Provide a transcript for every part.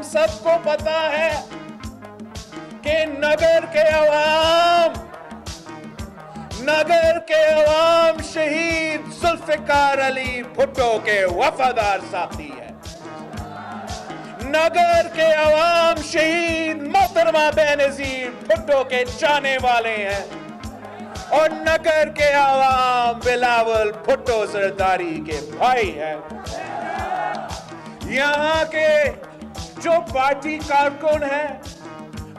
سب کو پتا ہے کہ نگر کے عوام شہید ذوالفقار علی بھٹو کے وفادار ساتھی ہے. نگر کے عوام شہید محترمہ بینظیر بھٹو کے جانے والے ہیں اور نگر کے عوام بلاول بھٹو زرداری کے بھائی ہیں. یہاں کے جو پارٹی کارکن ہیں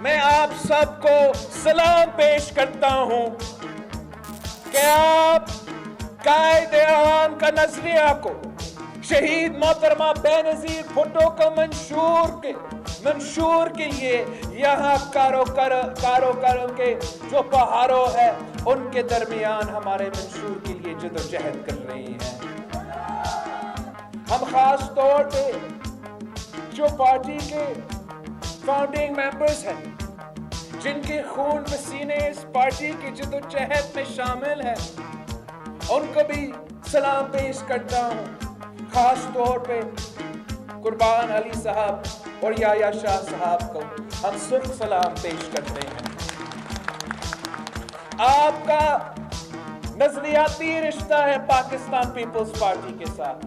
میں آپ سب کو سلام پیش کرتا ہوں کہ آپ قائد عوام کا نظریہ کو شہید محترمہ بینظیر بھٹو کا منشور کے لیے یہاں کاروں کے جو پہاڑوں ہے ان کے درمیان ہمارے منشور کے لیے جدوجہد کر رہی ہیں. ہم خاص طور پہ جو پارٹی کے فاؤنڈنگ ممبرز ہیں جن کے خون پسینے اس پارٹی کی جدوجہد میں شامل ہیں ان کو بھی سلام پیش کرتا ہوں. خاص طور پہ قربان علی صاحب اور یحییٰ شاہ صاحب کو ہم سرخ سلام پیش کرتے ہیں. آپ کا نظریاتی رشتہ ہے پاکستان پیپلز پارٹی کے ساتھ.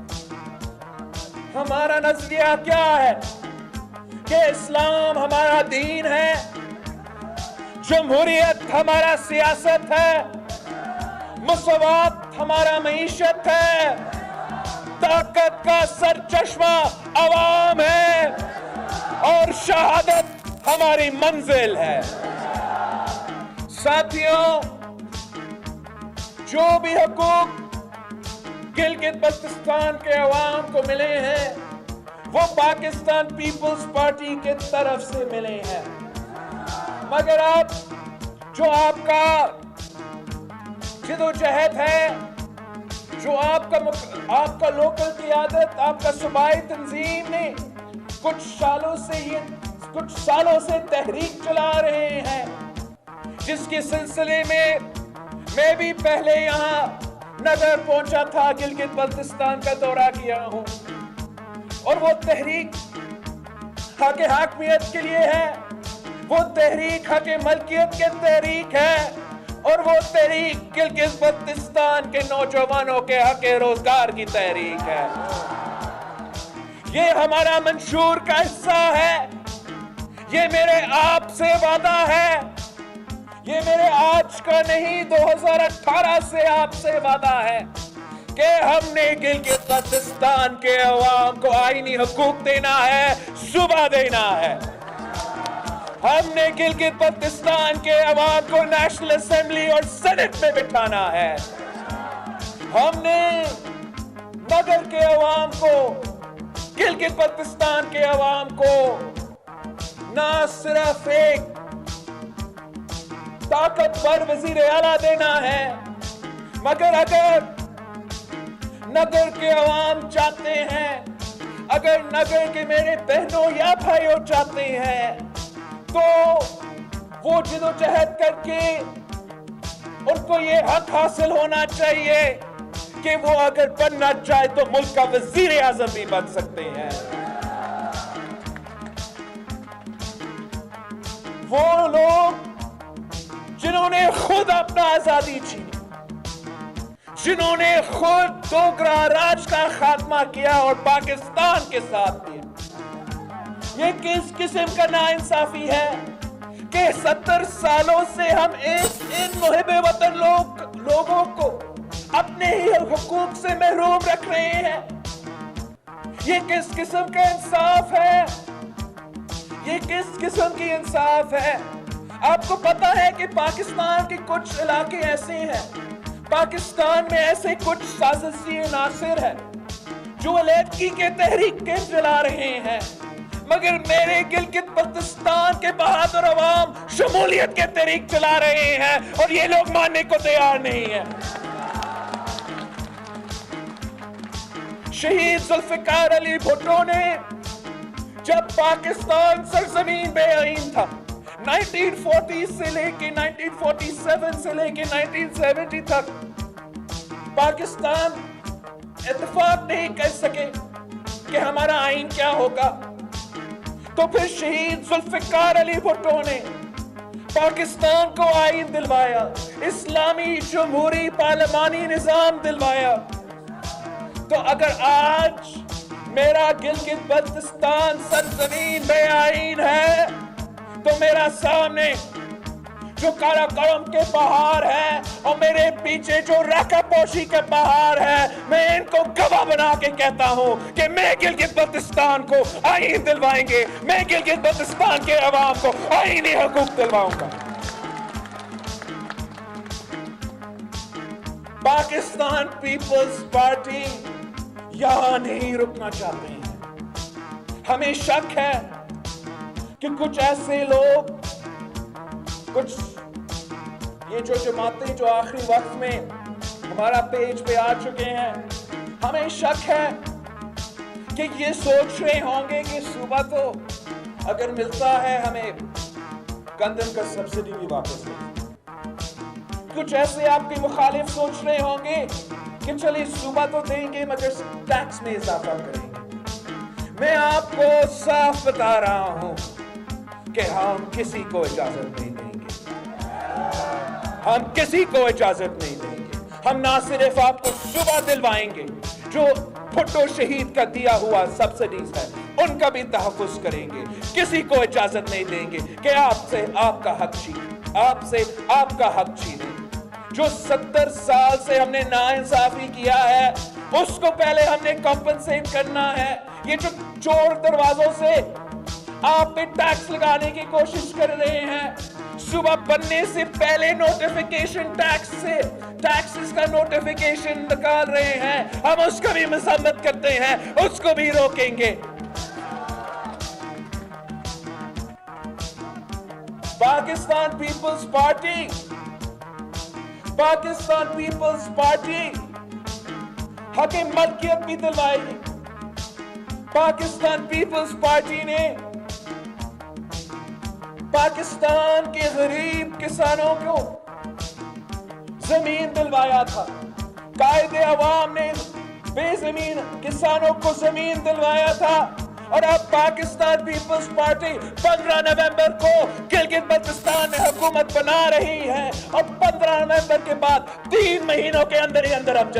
ہمارا نظریہ کیا ہے کہ اسلام ہمارا دین ہے, جمہوریت ہمارا سیاست ہے, مساوات ہمارا معیشت ہے, طاقت کا سرچشمہ عوام ہے اور شہادت ہماری منزل ہے. ساتھیوں, جو بھی حقوق گلگت بلتستان کے عوام کو ملے ہیں وہ پاکستان پیپلز پارٹی کے طرف سے ملے ہیں, مگر آپ کا جدوجہد ہے, جو آپ کا لوکل قیادت, آپ کا صوبائی تنظیم نے کچھ سالوں سے تحریک چلا رہے ہیں, جس کے سلسلے میں بھی پہلے یہاں نگر پہنچا تھا, گلگت بلتستان کا دورہ کیا ہوں, اور وہ تحریک حق حاکمیت کے لیے ہے, وہ تحریک حق ملکیت کے تحریک ہے, اور وہ تحریک گلگت بلتستان کے نوجوانوں کے حق روزگار کی تحریک ہے. یہ ہمارا منشور کا حصہ ہے, یہ میرے آپ سے وعدہ ہے, یہ میرے آج کا نہیں 2018 سے آپ سے وعدہ ہے کہ ہم نے گلگت بلتستان کے عوام کو آئینی حقوق دینا ہے, صوبہ دینا ہے. ہم نے گلگت بلتستان کے عوام کو نیشنل اسمبلی اور سینٹ میں بٹھانا ہے. ہم نے نگر کے عوام کو, گلگت بلتستان کے عوام کو نہ صرف ایک طاقتور وزیر اعلیٰ دینا ہے, مگر اگر نگر کے عوام چاہتے ہیں, اگر نگر کے میرے بہنوں یا بھائیوں چاہتے ہیں تو وہ جدوجہد کر کے ان کو یہ حق حاصل ہونا چاہیے کہ وہ اگر بننا چاہے تو ملک کا وزیر اعظم بھی بن سکتے ہیں. وہ لوگ جنہوں نے خود اپنا آزادی چھینی, جنہوں نے خود ڈوگرا راج کا خاتمہ کیا اور پاکستان کے ساتھ دیا, یہ کس قسم کا ناانصافی ہے کہ 70 سالوں سے ہم ان محب وطن لوگوں کو اپنے ہی حقوق سے محروم رکھ رہے ہیں. یہ کس قسم کا انصاف ہے, یہ کس قسم کی انصاف ہے. آپ کو پتا ہے کہ پاکستان کے کچھ علاقے ایسے ہیں, پاکستان میں ایسے کچھ سازشی عناصر ہیں جو علیحدگی کے تحریک کے چلا رہے ہیں, مگر میرے گلگت بلتستان کے بہادر عوام شمولیت کے تحریک چلا رہے ہیں اور یہ لوگ ماننے کو تیار نہیں ہیں. شہید ذوالفقار علی بھٹو نے جب پاکستان سرزمین بے آئین تھا 1940 سے لے کے 1947 سے لے کے 1970 تک پاکستان اتفاق نہیں کر سکے کہ ہمارا آئین کیا ہوگا, تو پھر شہید ذوالفقار علی بھٹو نے پاکستان کو آئین دلوایا, اسلامی جمہوری پارلیمانی نظام دلوایا. تو اگر آج میرا گلگت بلتستان سرزمین بے آئین ہے تو میرا سامنے جو کاراکرم کے پہاڑ ہے اور میرے پیچھے جو رقہ پوشی کے پہاڑ ہے, میں ان کو گواہ بنا کے کہتا ہوں کہ میں گلگت بلتستان کو آئین دلوائیں گے, میں گلگت بلتستان کے عوام کو آئینی حقوق دلواؤں گا. پاکستان پیپلز پارٹی یہاں نہیں رکنا چاہتے ہیں. ہمیں شک ہے کہ کچھ ایسے لوگ, کچھ یہ جو جماعتیں جو آخری وقت میں ہمارا پیج پہ آ چکے ہیں, ہمیں شک ہے کہ یہ سوچ رہے ہوں گے کہ صوبہ تو اگر ملتا ہے ہمیں گندم کا سبسڈی بھی واپس دے. کچھ ایسے آپ کے مخالف سوچ رہے ہوں گے کہ چلیے صوبہ تو دیں گے مگر ٹیکس میں اضافہ کریں گے. میں آپ کو صاف بتا رہا ہوں کہ ہم کسی کو اجازت نہیں دیں گے, ہم کسی کو اجازت نہیں دیں گے. ہم نہ صرف آپ کو صوبہ دلوائیں گے, جو بھٹو شہید کا دیا ہوا سبسڈیز ہے ان کا بھی تحفظ کریں گے. کسی کو اجازت نہیں دیں گے کہ آپ سے آپ کا حق چھینیں, آپ سے آپ کا حق چھینیں. جو 70 سال سے ہم نے ناانصافی کیا ہے اس کو پہلے ہم نے کمپنسیٹ کرنا ہے. یہ جو چور دروازوں سے آپ پہ ٹیکس لگانے کی کوشش کر رہے ہیں, صبح بننے سے پہلے نوٹیفیکیشن ٹیکسز کا نوٹیفیکیشن نکال رہے ہیں, ہم اس کو بھی مذمت کرتے ہیں, اس کو بھی روکیں گے. پاکستان پیپلز پارٹی حق ملکیت بھی دلوائے گی. پاکستان پیپلز پارٹی نے پاکستان کے غریب کسانوں کو زمین دلوایا تھا. قائد عوام نے بے زمین کسانوں کو زمین دلوایا تھا, اور اب پاکستان پیپلز پارٹی 15 نومبر کو گلگت بلتستان میں حکومت بنا رہی ہے, اور 15 نومبر کے بعد 3 مہینوں کے اندر ہی اندر ہم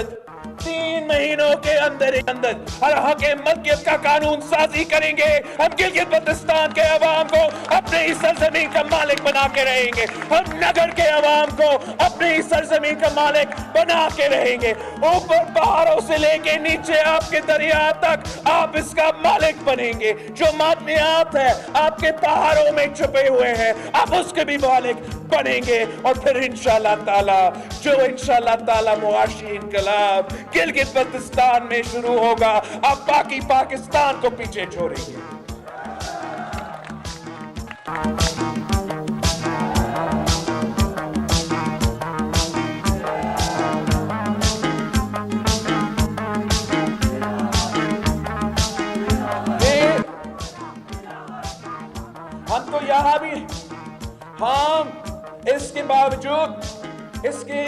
3 مہینوں کے اندر ہی اندر ہر حق ملکیت کا قانون سازی کریں گے. ہم گلگت بلتستان کے عوام کو اپنے ہی سرزمین کا مالک بنا کے رہیں گے. ہم نگر کے عوام کو اپنے ہی سرزمین کا مالک بنا کے رہیں گے. اوپر پہاڑوں سے لے کے نیچے آپ کے دریا تک آپ اس کا مالک بنیں گے. جو معدنیات ہے آپ کے پہاڑوں میں چھپے ہوئے ہیں آپ اس کے بھی مالک بنیں گے. اور پھر انشاءاللہ تعالی معاشی انقلاب گلگت بلتستان میں شروع ہوگا. اب باقی پاکستان کو پیچھے چھوڑیں گے. ہم تو یہاں بھی ہم اس کے باوجود اس کے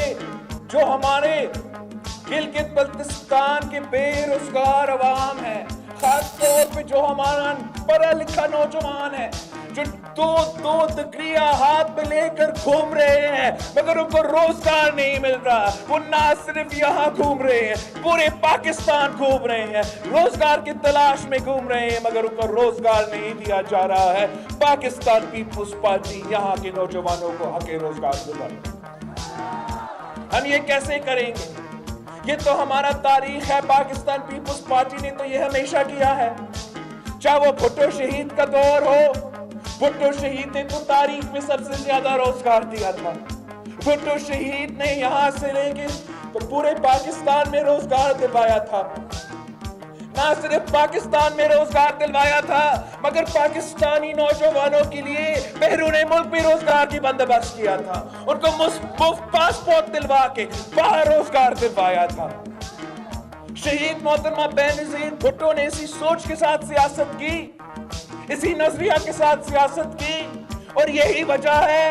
جو ہمارے گلگت بلتستان کے بے روزگار عوام ہے, خاص طور پہ جو ہمارا پڑھا لکھا نوجوان ہے جو دو ڈگریاں ہاتھ میں لے کر گھوم رہے ہیں مگر ان کو روزگار نہیں مل رہا. وہ نہ صرف یہاں گھوم رہے ہیں, پورے پاکستان گھوم رہے ہیں, روزگار کی تلاش میں گھوم رہے ہیں مگر ان کو روزگار نہیں دیا جا رہا ہے. پاکستان پیپلز پارٹی یہاں کے نوجوانوں کو حق روزگار دلائے. ہم یہ کیسے کریں گے؟ یہ تو ہمارا تاریخ ہے. پاکستان پیپلز پارٹی نے تو یہ ہمیشہ کیا ہے, چاہے وہ بھٹو شہید کا دور ہو. بھٹو شہید نے تو تاریخ میں سب سے زیادہ روزگار دیا تھا. بھٹو شہید نے یہاں سے لے کے پورے پاکستان میں روزگار دلوایا تھا. نہ صرف پاکستان میں روزگار دلوایا تھا مگر پاکستانی نوجوانوں کے لیے بیرون ملک بھی روزگار کی بندوبست کیا تھا. ان کو مفت پاسپورٹ دلوا کے باہر روزگار دلوایا تھا. شہید محترمہ بینظیر بھٹو نے اسی سوچ کے ساتھ سیاست کی, اسی نظریہ کے ساتھ سیاست کی, اور یہی وجہ ہے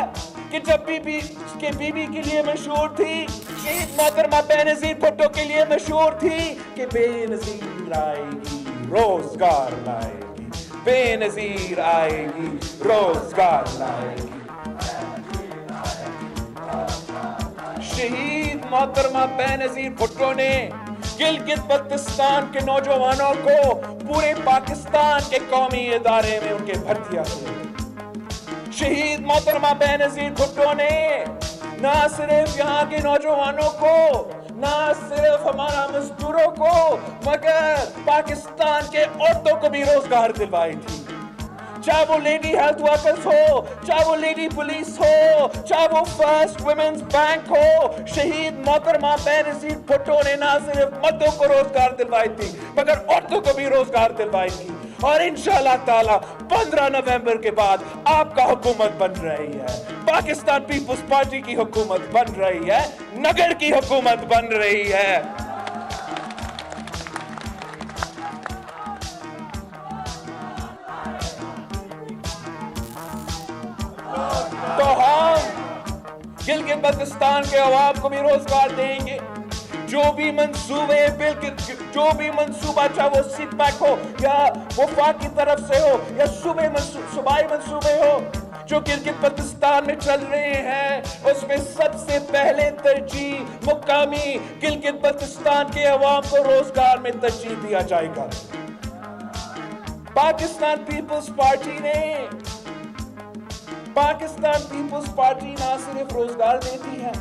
کہ جب بی بی کے لیے مشہور تھی, شہید محترمہ بینظیر بھٹو کے لیے مشہور تھی کہ بے نظیر لائے گی روزگار لائے گی. بے نظیر آئے گی، روزگار لائے گی۔ شہید محترمہ بے نظیر بھٹو نے گلگت بلتستان کے نوجوانوں کو پورے پاکستان کے قومی ادارے میں ان کے بھرتیاں کی۔ شہید محترمہ بے نظیر بھٹو نے نہ صرف یہاں کے نوجوانوں کو، نہ صرف ہمارا مزدوروں کو، مگر پاکستان کے عورتوں کو بھی روزگار دلوائی تھی۔ چاہے وہ لیڈی ہیلتھ ورکرز ہو، چاہے وہ لیڈی پولیس ہو، چاہے وہ فرسٹ ویمنز بینک ہو، شہید محترمہ بے نظیر بھٹو نے نہ صرف مردوں کو روزگار دلوائی تھی مگر عورتوں کو بھی روزگار دلوائی تھی۔ اور انشاءاللہ تعالی 15 نومبر کے بعد آپ کا حکومت بن رہی ہے، پاکستان پیپلز پارٹی کی حکومت بن رہی ہے، نگر کی حکومت بن رہی ہے۔ تو ہم گلگت بلتستان کے عوام کو بھی روزگار دیں گے۔ جو بھی منصوبے جو بھی منصوبہ، چاہے وہ سیٹ پیک ہو یا وفاق کی طرف سے ہو یا صوبائی منصوبے ہو جو گلگت بلتستان میں چل رہے ہیں، اس میں سب سے پہلے ترجیح مقامی گلگت بلتستان کے عوام کو روزگار میں ترجیح دیا جائے گا۔ پاکستان پیپلز پارٹی نہ صرف روزگار دیتی ہے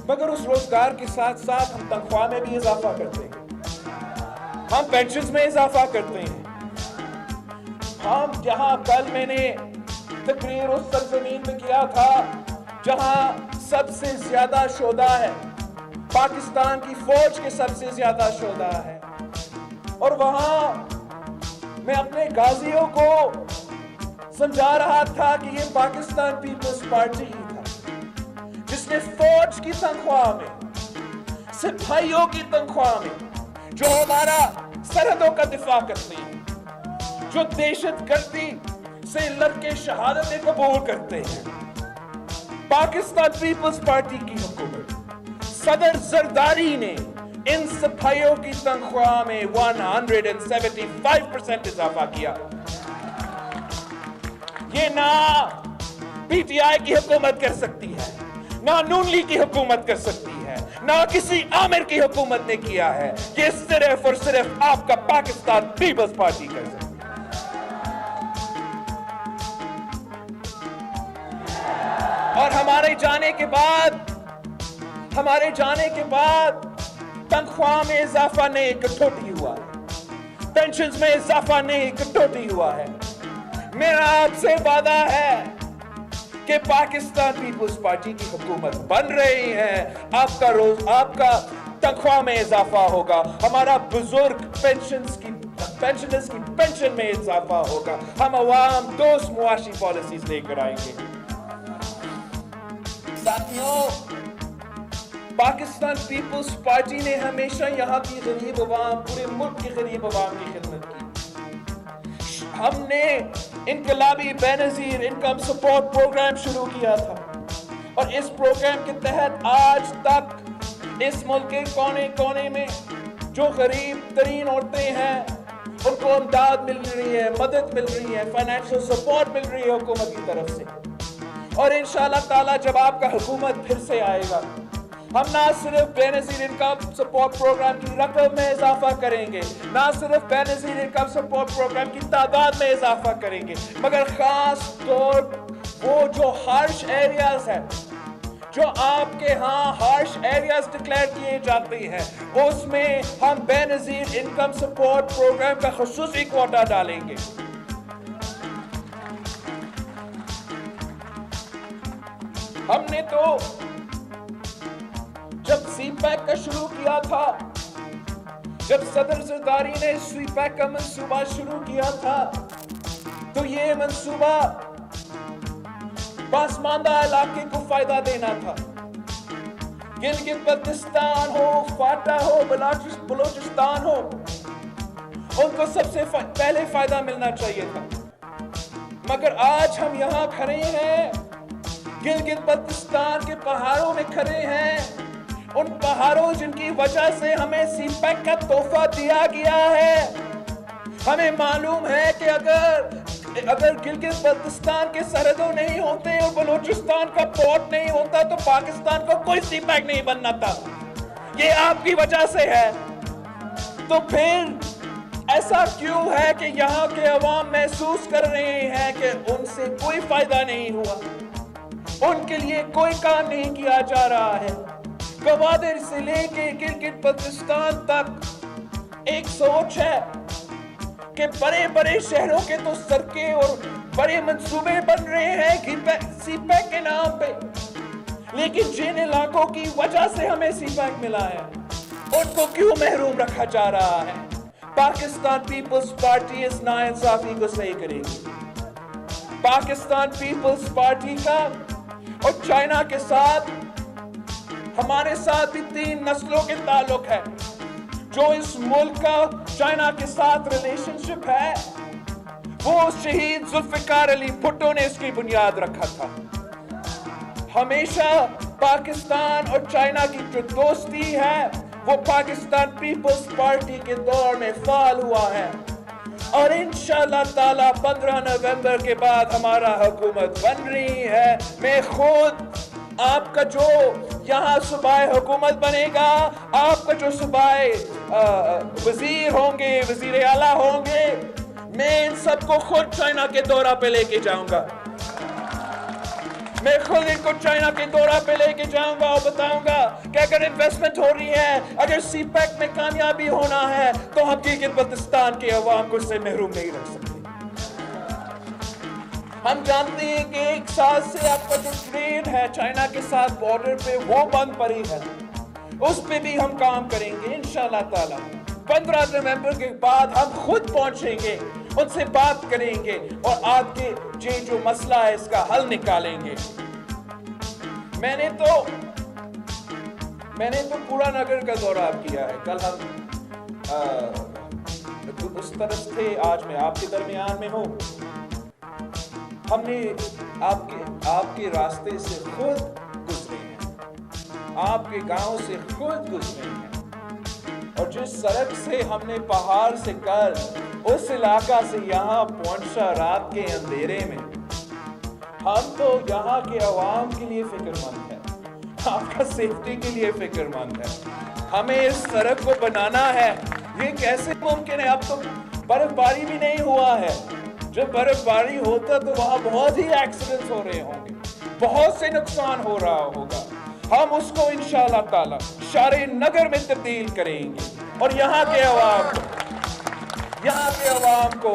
مگر اس روزگار کے ساتھ ساتھ ہم تنخواہ میں بھی اضافہ کرتے ہیں، ہم پینشنز میں اضافہ کرتے ہیں۔ ہم جہاں کل میں نے تقریر اس سرزمین میں کیا تھا جہاں سب سے زیادہ شہداء ہے، پاکستان کی فوج کے سب سے زیادہ شہداء ہے، اور وہاں میں اپنے غازیوں کو سمجھا رہا تھا کہ یہ پاکستان پیپلز پارٹی ہی تھا جس نے فوج کی تنخواہ میں، سپاہیوں کی تنخواہ میں، جو ہمارا سرحدوں کا دفاع کرتے ہیں، جو دہشت گردی سے لڑ کے شہادتیں قبول کرتے ہیں، پاکستان پیپلز پارٹی کی حکومت صدر زرداری نے ان سپاہیوں کی تنخواہ میں 175% اضافہ کیا۔ یہ نہ پی ٹی آئی کی حکومت کر سکتی ہے، نہ نون لیگ کی حکومت کر سکتی ہے، نہ کسی عامر کی حکومت نے کیا ہے، یہ صرف اور صرف آپ کا پاکستان پیپلز پارٹی کر سکتی ہے۔ اور ہمارے جانے کے بعد تنخواہ میں اضافہ نہیں کٹوتی ہوا ہے، پینشنز میں اضافہ نہیں کٹوتی ہوا ہے۔ میرا آپ سے وعدہ ہے کہ پاکستان پیپلز پارٹی کی حکومت بن رہی ہے، آپ کا تنخواہ میں اضافہ ہوگا، ہمارا بزرگ پینشنرز کی پینشن میں اضافہ ہوگا، ہم عوام دوست معاشی پالیسیز لے کر آئیں گے۔ ساتھیوں، پاکستان پیپلز پارٹی نے ہمیشہ یہاں کی غریب عوام، پورے ملک کی غریب عوام کی خدمت کی۔ ہم نے انقلابی بے نظیر انکم سپورٹ پروگرام شروع کیا تھا، اور اس پروگرام کے تحت آج تک اس ملک کے کونے کونے میں جو غریب ترین عورتیں ہیں ان کو امداد مل رہی ہے، مدد مل رہی ہے، فائنینشل سپورٹ مل رہی ہے حکومت کی طرف سے۔ اور انشاءاللہ تعالی جب آپ کا حکومت پھر سے آئے گا، ہم نہ صرف بے نظیر انکم سپورٹ پروگرام کی رقم میں اضافہ کریں گے، نہ صرف بے نظیر انکم سپورٹ پروگرام کی تعداد میں اضافہ کریں گے، مگر خاص طور وہ جو ہارش ایریاز ہیں، جو آپ کے ہاں ہارش ایریاز ڈکلیئر کیے جاتے ہیں، اس میں ہم بے نظیر انکم سپورٹ پروگرام کا خصوصی کوٹا ڈالیں گے۔ ہم نے تو جب سی پیک کا شروع کیا تھا، جب صدر زرداری نے سی پیک کا منصوبہ شروع کیا تھا، تو یہ منصوبہ پسماندہ علاقے کو فائدہ دینا تھا۔ گلگت بلتستان ہو، فاٹا ہو، بلوچستان ہو، ان کو سب سے پہلے فائدہ ملنا چاہیے تھا، مگر آج ہم یہاں کھڑے ہیں، گلگت بلتستان کے پہاڑوں میں کھڑے ہیں، ان پہاڑوں جن کی وجہ سے ہمیں سی پیک کا تحفہ دیا گیا ہے، ہمیں معلوم ہے کہ اگر گلگت بلتستان کے سرحدوں نہیں ہوتے اور بلوچستان کا پورٹ نہیں ہوتا تو پاکستان کو کوئی سی پیک نہیں بننا تھا. یہ آپ کی وجہ سے ہے. تو پھر ایسا کیوں ہے کہ یہاں کے عوام محسوس کر رہے ہیں کہ ان سے کوئی فائدہ نہیں ہوا, ان کے لیے کوئی کام نہیں کیا جا رہا ہے. گوادر سے لے کے گلگت بلتستان تک ایک سوچ ہے کہ بڑے بڑے شہروں کے تو سڑکیں اور بڑے منصوبے بن رہے ہیں سی پیک کے نام پہ, لیکن جن علاقوں کی وجہ سے ہمیں سی پیک ملا ہے ان کو کیوں محروم رکھا جا رہا ہے. پاکستان پیپلز پارٹی اس ناانصافی کو صحیح کرے گی. پاکستان پیپلز پارٹی کا اور چائنا کے ساتھ, ہمارے ساتھ بھی 3 نسلوں کے تعلق ہے. جو اس ملک کا چائنا کے ساتھ ریلیشن شپ ہے وہ شہید ذوالفقار علی بھٹو نے اس کی بنیاد رکھا تھا. ہمیشہ پاکستان اور چائنا کی جو دوستی ہے وہ پاکستان پیپلز پارٹی کے دور میں فعال ہوا ہے, اور انشاءاللہ تعالی 15 نومبر کے بعد ہمارا حکومت بن رہی ہے. میں خود آپ کا جو یہاں صوبائی حکومت بنے گا, آپ کا جو صوبائی وزیر ہوں گے, وزیر اعلیٰ ہوں گے, میں ان سب کو خود چائنا کے دورہ پہ لے کے جاؤں گا. میں خود ان کو چائنا کے دورہ پہ لے کے جاؤں گا اور بتاؤں گا کہ اگر انویسٹمنٹ ہو رہی ہے, اگر سی پیک میں کامیابی ہونا ہے تو ہم گلگت بلتستان کے عوام کو اس سے محروم نہیں رکھ سکتے. ہم جانتے ہیں کہ 1 سال سے آپ کا جو ٹریڈ ہے چائنا کے ساتھ بارڈر پہ وہ بند پڑی ہے, اس پہ بھی ہم کام کریں گے انشاءاللہ تعالی. 15 نومبر کے بعد ہم خود پہنچیں گے, ان سے بات کریں گے اور آج کے جو مسئلہ ہے اس کا حل نکالیں گے. میں نے تو پورا نگر کا دورہ کیا ہے. کل ہم اس طرف تھے, آج میں آپ کے درمیان میں ہوں. ہم نے آپ کے راستے سے خود گزرے ہیں, آپ کے گاؤں سے خود گزرے ہیں, اور جس سڑک سے ہم نے پہاڑ سے کر اس علاقہ سے یہاں پہنچا رات کے اندھیرے میں, ہم تو یہاں کے عوام کے لیے فکر مند ہیں, آپ کا سیفٹی کے لیے فکر مند ہے. ہمیں اس سڑک کو بنانا ہے. یہ کیسے ممکن ہے؟ اب تو برف باری بھی نہیں ہوا ہے. جب برف باری ہوتا تو وہاں بہت ہی ایکسیڈنٹس ہو رہے ہوں گے, بہت سے نقصان ہو رہا ہوگا. ہم اس کو انشاءاللہ تعالی شارع نگر میں تبدیل کریں گے, اور یہاں کے عوام کو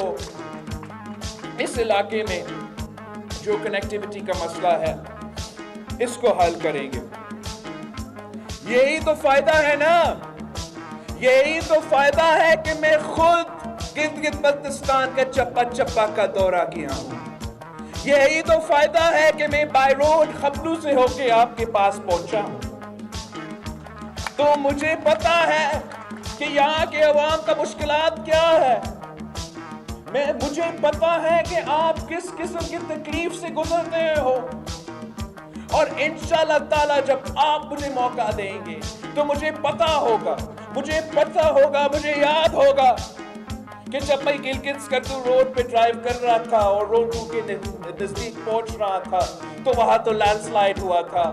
اس علاقے میں جو کنیکٹیوٹی کا مسئلہ ہے اس کو حل کریں گے. یہی تو فائدہ ہے نا, یہی تو فائدہ ہے کہ میں خود گلگت بلتستان کا چپا چپا کا دورہ کیا ہوں. یہی تو فائدہ ہے کہ میں بائی روڈ خبلو سے ہو کے آپ کے پاس پہنچا ہوں. تو مجھے پتا ہے کہ یہاں کے عوام کا مشکلات کیا ہے. مجھے پتا ہے کہ آپ کس قسم کی تکلیف سے گزرتے ہو, اور انشاءاللہ تعالی جب آپ مجھے موقع دیں گے تو مجھے پتا ہوگا, مجھے یاد ہوگا کہ جب میں گلگت سکردو روڈ پہ ڈرائیو کر رہا تھا اور روڈ 2 کے نزدیک پہنچ رہا تھا تو وہاں تو لینڈ سلائیڈ ہوا تھا.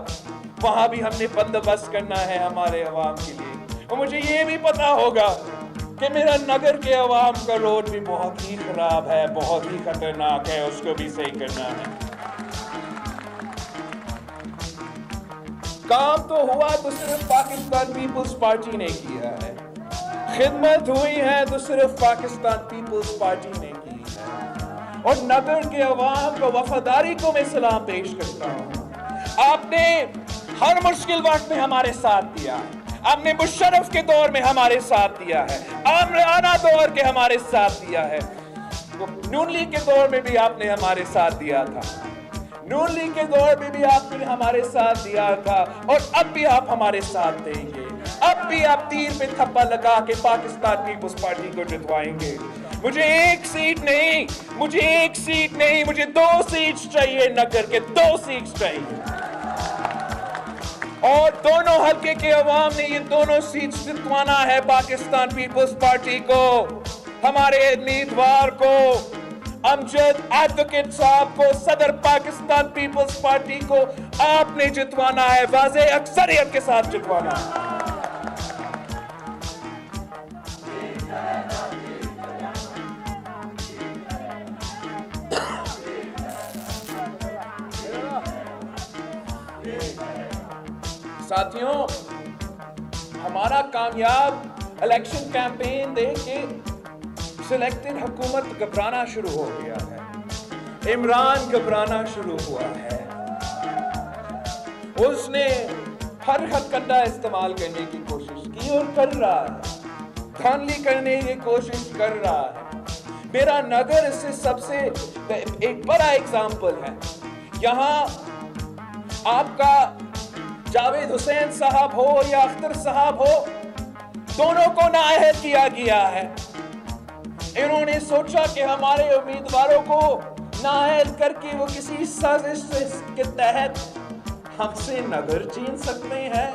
وہاں بھی ہم نے بندوبست کرنا ہے ہمارے عوام کے لیے. اور مجھے یہ بھی پتا ہوگا کہ میرا نگر کے عوام کا روڈ بھی بہت ہی خراب ہے, بہت ہی خطرناک ہے, اس کو بھی صحیح کرنا ہے. کام تو ہوا تو صرف پاکستان پیپلز پارٹی نے کیا ہے, خدمت ہوئی ہے تو صرف پاکستان پیپلز پارٹی نے کی ہے, اور نگر کے عوام کو وفاداری کو میں سلام پیش کرتا ہوں. آپ نے ہر مشکل وقت میں ہمارے ساتھ دیا ہے, آپ نے مشرف کے دور میں ہمارے ساتھ دیا ہے, عامرانہ دور کے ہمارے ساتھ دیا ہے, نون لیگ کے دور میں بھی آپ نے ہمارے ساتھ دیا تھا, نون لیگ کے دور میں بھی آپ نے ہمارے ساتھ دیا تھا, اور اب بھی آپ ہمارے ساتھ دیں گے. اب بھی آپ تیر پہ تھپا لگا کے پاکستان پیپلز پارٹی کو جتوائیں گے. مجھے 1 سیٹ نہیں, مجھے 2 سیٹس چاہیے, نگر کے 2 سیٹس چاہیے, اور دونوں حلقے کے عوام نے یہ دونوں سیٹس جتوانا ہے پاکستان پیپلز پارٹی کو. ہمارے امیدوار کو امجد ایڈوکیٹ صاحب کو صدر پاکستان پیپلز پارٹی کو آپ نے جتوانا ہے، واضح اکثریت کے ساتھ جتوانا ہے۔ ساتھیوں، ہمارا کامیاب الیکشن کیمپین دیکھ کے سلیکٹڈ حکومت گھبرانا شروع ہو گیا ہے، عمران گھبرانا شروع ہوا ہے، اس نے ہر ہتھکنڈا استعمال کرنے کی کوشش کی اور کر رہا ہے، دھاندلی کرنے کی کوشش کر رہا ہے۔ میرا نگر اس سے سب سے ایک بڑا ایگزامپل ہے۔ یہاں آپ کا جاوید حسین صاحب ہو یا اختر صاحب ہو، دونوں کو نااہل کیا گیا ہے۔ انہوں نے سوچا کہ ہمارے امیدواروں کو نااہل کر کے وہ کسی سازش کے تحت ہم سے نگر چھین سکتے ہیں۔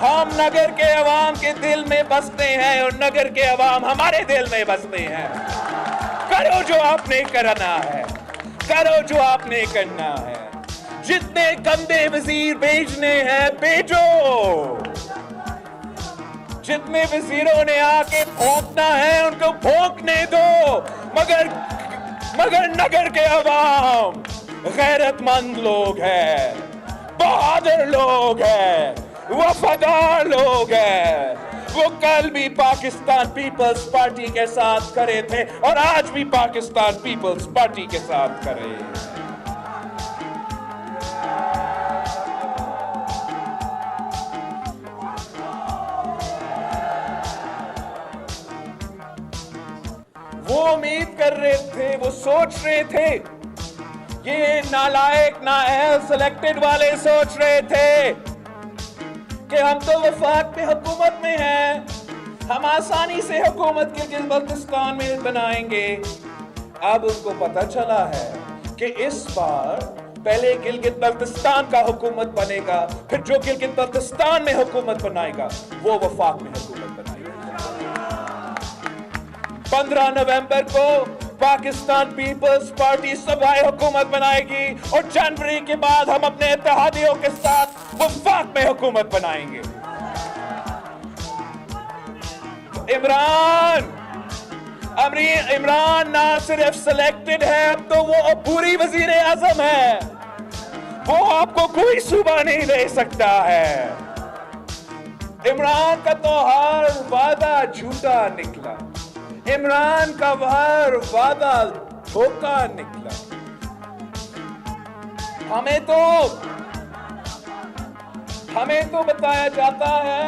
ہم نگر کے عوام کے دل میں بستے ہیں اور نگر کے عوام ہمارے دل میں بستے ہیں۔ کرو جو آپ نے کرنا ہے، کرو جو آپ نے کرنا ہے۔ جتنے گندے وزیر بھیجنے ہیں بھیجو، جتنے وزیروں نے آ کے بھونکنا ہے ان کو بھونکنے دو، مگر نگر کے عوام غیرت مند لوگ ہیں، بہادر لوگ ہیں، وفادار لوگ ہیں۔ وہ کل بھی پاکستان پیپلز پارٹی کے ساتھ کھڑے تھے اور آج بھی پاکستان پیپلز پارٹی کے ساتھ کھڑے ہیں۔ وہ امید کر رہے تھے، وہ سوچ رہے تھے، یہ نالائق نااہل سلیکٹڈ والے سوچ رہے تھے کہ ہم تو وفاق میں حکومت میں ہیں، ہم آسانی سے حکومت گلگت بلتستان میں بنائیں گے۔ اب ان کو پتہ چلا ہے کہ اس بار پہلے گلگت بلتستان کا حکومت بنے گا، پھر جو گلگت بلتستان میں حکومت بنائے گا وہ وفاق میں حکومت بنائے گا۔ 15 نومبر کو پاکستان پیپلز پارٹی صوبائی حکومت بنائے گی اور جنوری کے بعد ہم اپنے اتحادیوں کے ساتھ وفاق میں حکومت بنائیں گے۔ عمران نہ صرف سلیکٹڈ ہے، اب تو وہ پوری وزیر اعظم ہے، وہ آپ کو کوئی صوبہ نہیں دے سکتا ہے۔ عمران کا تو ہر وعدہ جھوٹا نکلا، عمران کا ہر وعدہ دھوکا نکلا۔ ہمیں تو بتایا جاتا ہے،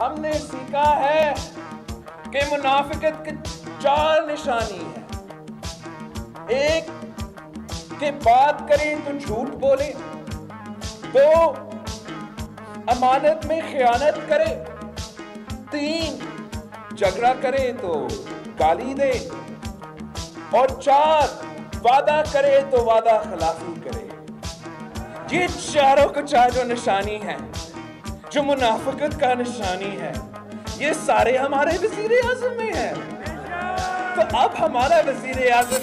ہم نے سیکھا ہے کہ منافقت کی 4 نشانی ہے۔ ایک کہ بات کریں تو جھوٹ بولے، 2 امانت میں خیانت کرے، 3 جھگڑا کرے تو گالی دے، اور 4 وعدہ کرے تو وعدہ خلافی کرے۔ یہ چاروں کو 4 جو نشانی ہے، جو منافقت کا نشانی ہے، یہ سارے ہمارے وزیر اعظم میں ہیں۔ تو اب ہمارا وزیر اعظم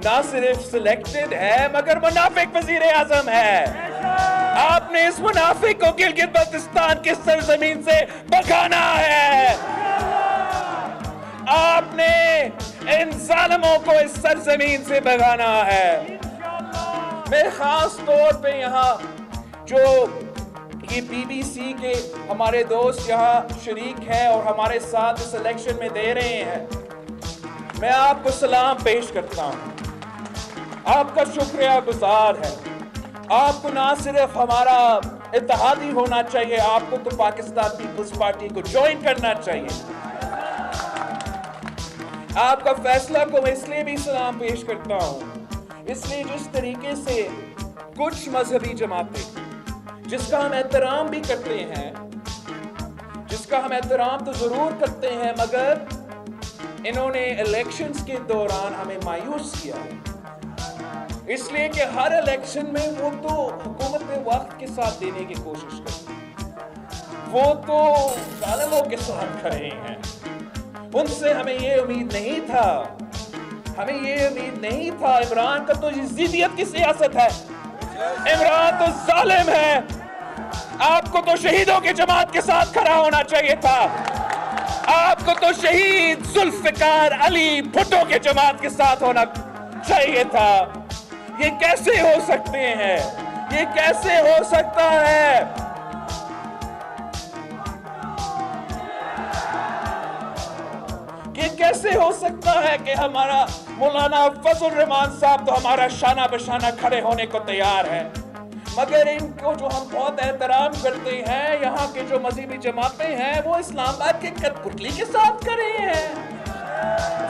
نہ صرف سلیکٹڈ ہے مگر منافق وزیر اعظم ہے۔ آپ نے اس منافق کو گلگت بلتستان کی سرزمین سے بھگانا ہے۔ آپ نے ان ظالموں کو اس سرزمین سے بھگانا ہے۔ میں خاص طور پہ یہاں جو یہ بی بی سی کے ہمارے دوست یہاں شریک ہیں اور ہمارے ساتھ اس الیکشن میں دے رہے ہیں، میں آپ کو سلام پیش کرتا ہوں، آپ کا شکریہ گزار ہے۔ آپ کو نہ صرف ہمارا اتحادی ہونا چاہیے، آپ کو تو پاکستان پیپلز پارٹی کو جوائن کرنا چاہیے۔ آپ کا فیصلہ کو میں اس لیے بھی سلام پیش کرتا ہوں، اس لیے جس طریقے سے کچھ مذہبی جماعتیں جس کا ہم احترام بھی کرتے ہیں، جس کا ہم احترام تو ضرور کرتے ہیں، مگر انہوں نے الیکشنز کے دوران ہمیں مایوس کیا ہے، اس لیے کہ ہر الیکشن میں وہ تو حکومت وقت کے ساتھ دینے کی کوشش کرتے ہیں، وہ تو ظالموں کے ساتھ کھڑے ہیں، ان سے ہمیں یہ امید نہیں تھا، ہمیں یہ امید نہیں تھا۔ عمران کا تو ضدیت کی سیاست ہے، عمران تو ظالم ہے۔ آپ کو تو شہیدوں کی جماعت کے ساتھ کھڑا ہونا چاہیے تھا، آپ کو تو شہید ذوالفقار علی بھٹو کے جماعت کے ساتھ ہونا چاہیے تھا۔ یہ کیسے ہو سکتے ہیں؟ یہ کیسے ہو سکتا ہے؟ یہ کیسے ہو سکتا ہے کہ ہمارا مولانا فضل الرحمان صاحب تو ہمارا شانہ بشانہ کھڑے ہونے کو تیار ہے، مگر ان کو جو ہم بہت احترام کرتے ہیں، یہاں کے جو مذہبی جماعتیں ہیں، وہ اسلام آباد کے کٹ پتلی کے ساتھ کھڑے ہیں،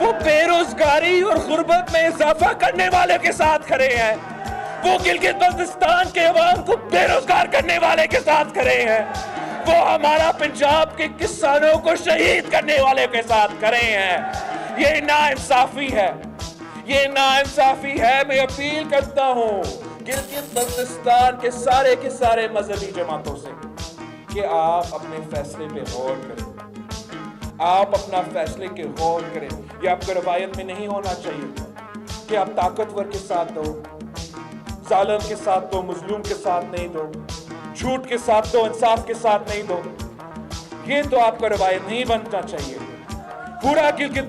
وہ بے روزگاری اور غربت میں اضافہ کرنے والے کے ساتھ کھڑے ہیں، وہ گلگت بلتستان کے عوام کو بے روزگار کرنے والے کے ساتھ کھڑے ہیں، وہ ہمارا پنجاب کے کسانوں کو شہید کرنے والے کے ساتھ کھڑے ہیں۔ یہ ناانصافی ہے، یہ ناانصافی ہے۔ میں اپیل کرتا ہوں گلگت بلتستان کے سارے مذہبی جماعتوں سے کہ آپ اپنے فیصلے پہ غور کریں، آپ اپنا فیصلے کے غور کریں۔ یہ آپ کو روایت میں نہیں ہونا چاہیے کہ آپ طاقتور کے ساتھ دو، ظالم کے ساتھ دو، مظلوم کے ساتھ نہیں دو، جھوٹ کے ساتھ دو، انصاف کے ساتھ نہیں دو۔ یہ تو آپ کا روایت نہیں بننا چاہیے۔ پورا گلگت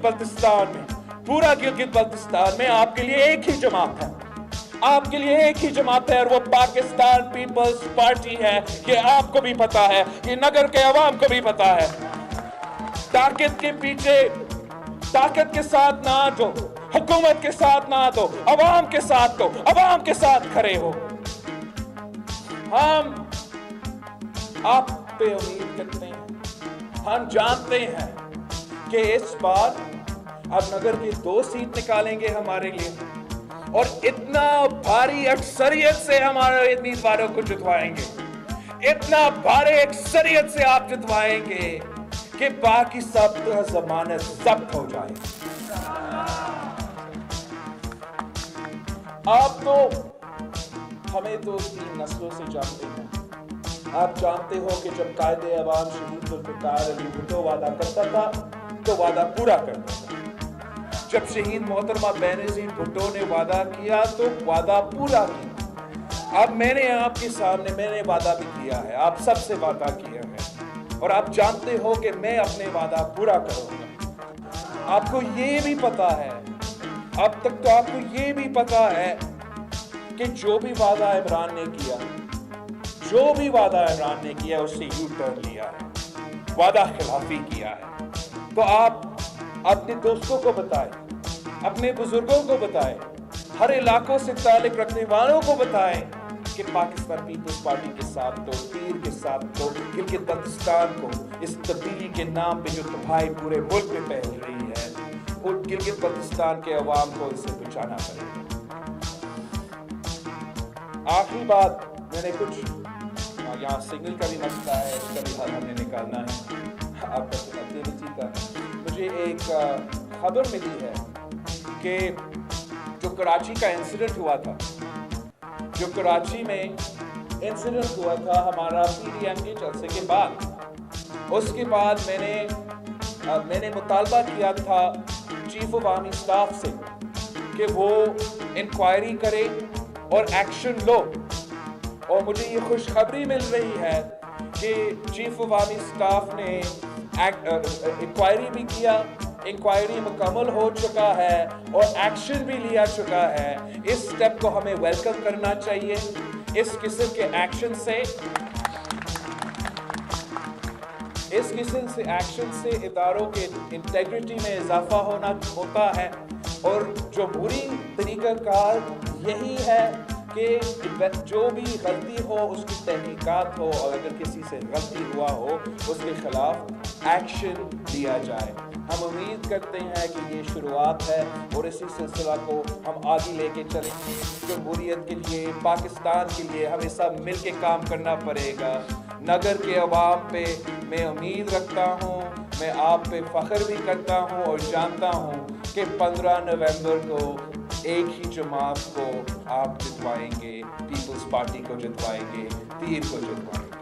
بلتستان میں آپ کے لیے ایک ہی جماعت ہے، آپ کے لیے ایک ہی جماعت ہے، اور وہ پاکستان پیپلز پارٹی ہے۔ یہ آپ کو بھی پتا ہے، یہ نگر کے عوام کو بھی پتا ہے۔ طاقت کے پیچھے طاقت کے ساتھ نہ دو، حکومت کے ساتھ نہ دو، عوام کے ساتھ دو، عوام کے ساتھ کھڑے ہو۔ ہم آپ پہ امید کرتے ہیں، ہم جانتے ہیں کہ اس بار اب نگر کی 2 سیٹ نکالیں گے ہمارے لیے، اور اتنا بھاری اکثریت سے ہمارے امیدواروں کو جتوائیں گے، اتنا بھاری اکثریت سے آپ جتوائیں گے کہ باقی سب کا ضمانت ضبط ہو جائے۔ آپ تو ہمیں تو 3 نسلوں سے جانتے ہیں، آپ جانتے ہو کہ جب قائد عوام شہید ذوالفقار علی بھٹو وعدہ کرتا تھا تو وعدہ پورا کرتا تھا، جب شہید محترمہ بینظیر بھٹو نے وعدہ کیا تو وعدہ پورا کیا۔ اب میں نے آپ کے سامنے میں نے وعدہ بھی کیا ہے، آپ سب سے وعدہ کیا ہے، اور آپ جانتے ہو کہ میں اپنے وعدہ پورا کروں گا۔ آپ کو یہ بھی پتا ہے، اب تک تو آپ کو یہ بھی پتا ہے کہ جو بھی وعدہ عمران نے کیا، اس سے یو ٹرن لیا ہے، وعدہ خلافی کیا ہے۔ تو آپ اپنے دوستوں کو بتائیں، اپنے بزرگوں کو بتائیں، ہر علاقوں سے تعلق رکھنے والوں کو بتائیں کہ پاکستان پیپلز پارٹی کے ساتھ تو، تیر کے ساتھ تو، گلگت بلتستان کو اس تبدیلی کے نام پہ جو تباہی پورے ملک میں پھیل رہی ہے، اور گلگت بلتستان کے عوام کو اس سے بچانا پڑے گا۔ آخری بات، میں نے کچھ یہاں سگنل کا بھی مسئلہ ہے، اس کا بھی حل ہم نے نکالنا ہے، آپ کا کنیکٹیویٹی کا۔ مجھے ایک خبر ملی ہے کہ جو کراچی کا انسیڈنٹ ہوا تھا، ہمارا PDM کے جلسے کے بعد، اس کے بعد میں نے مطالبہ کیا تھا چیف آف آرمی اسٹاف سے کہ وہ انکوائری کرے اور ایکشن لو، اور مجھے یہ خوشخبری مل رہی ہے کہ چیف آف آرمی اسٹاف نے انکوائری بھی کیا، انکوائری مکمل ہو چکا ہے اور ایکشن بھی لیا چکا ہے۔ اس سٹیپ کو ہمیں ویلکم کرنا چاہیے۔ اس قسم کے ایکشن سے اداروں کے انٹیگریٹی میں اضافہ ہوتا ہے، اور جمہوری طریقہ کار یہی ہے کہ جو بھی غلطی ہو اس کی تحقیقات ہو، اور اگر کسی سے غلطی ہوا ہو اس کے خلاف ایکشن لیا جائے۔ ہم امید کرتے ہیں کہ یہ شروعات ہے، اور اسی سلسلہ کو ہم آگے لے کے چلیں گے۔ جمہوریت کے لیے، پاکستان کے لیے ہمیں سب مل کے کام کرنا پڑے گا۔ نگر کے عوام پہ میں امید رکھتا ہوں، میں آپ پہ فخر بھی کرتا ہوں، اور جانتا ہوں کہ 15 نومبر کو ایک ہی جماعت کو آپ جتوائیں گے، پیپلز پارٹی کو جتوائیں گے، تیر کو جتوائیں گے۔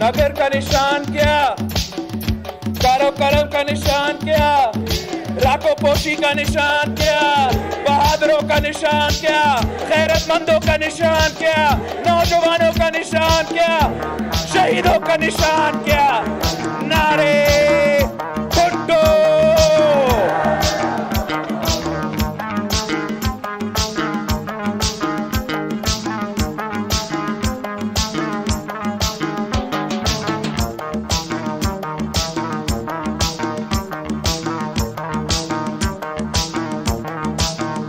نگر کا نشان کیا؟ کارو کرم کا نشان کیا؟ راکو پوشی کا نشان کیا؟ بہادروں کا نشان کیا؟ غیرت مندوں کا نشان کیا؟ نوجوانوں کا نشان کیا؟ شہیدوں کا نشان کیا؟